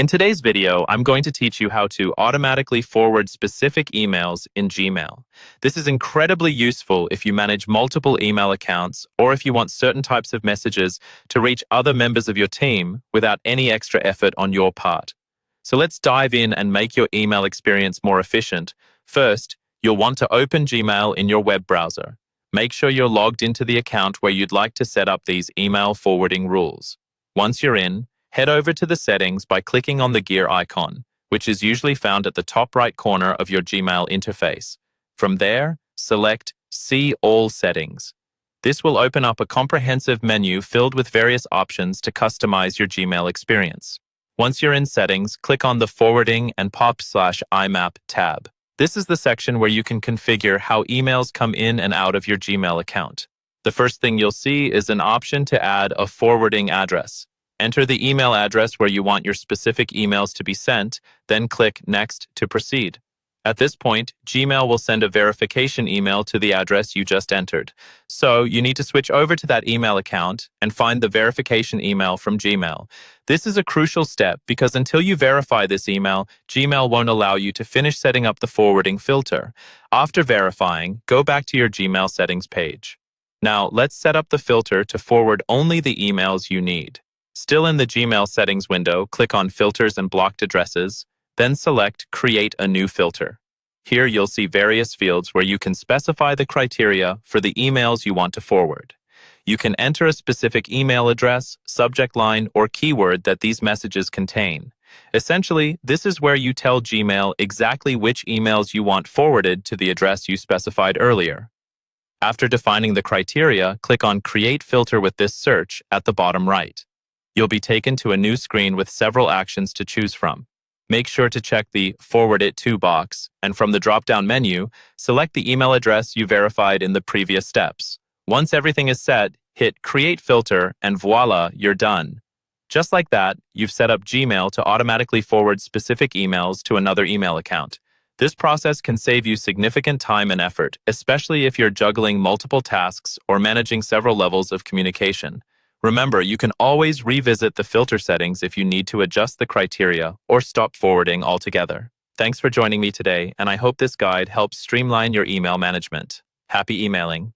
In today's video, I'm going to teach you how to automatically forward specific emails in Gmail. This is incredibly useful if you manage multiple email accounts or if you want certain types of messages to reach other members of your team without any extra effort on your part. So let's dive in and make your email experience more efficient. First, you'll want to open Gmail in your web browser. Make sure you're logged into the account where you'd like to set up these email forwarding rules. Once you're in, head over to the settings by clicking on the gear icon, which is usually found at the top right corner of your Gmail interface. From there, select See All Settings. This will open up a comprehensive menu filled with various options to customize your Gmail experience. Once you're in Settings, click on the Forwarding and POP/IMAP tab. This is the section where you can configure how emails come in and out of your Gmail account. The first thing you'll see is an option to add a forwarding address. Enter the email address where you want your specific emails to be sent, then click Next to proceed. At this point, Gmail will send a verification email to the address you just entered. So you need to switch over to that email account and find the verification email from Gmail. This is a crucial step because until you verify this email, Gmail won't allow you to finish setting up the forwarding filter. After verifying, go back to your Gmail settings page. Now, let's set up the filter to forward only the emails you need. Still in the Gmail settings window, click on Filters and Blocked Addresses, then select Create a New Filter. Here you'll see various fields where you can specify the criteria for the emails you want to forward. You can enter a specific email address, subject line, or keyword that these messages contain. Essentially, this is where you tell Gmail exactly which emails you want forwarded to the address you specified earlier. After defining the criteria, click on Create Filter with this search at the bottom right. You'll be taken to a new screen with several actions to choose from. Make sure to check the Forward It To box, and from the drop-down menu, select the email address you verified in the previous steps. Once everything is set, hit Create Filter, and voila, you're done. Just like that, you've set up Gmail to automatically forward specific emails to another email account. This process can save you significant time and effort, especially if you're juggling multiple tasks or managing several levels of communication. Remember, you can always revisit the filter settings if you need to adjust the criteria or stop forwarding altogether. Thanks for joining me today, and I hope this guide helps streamline your email management. Happy emailing!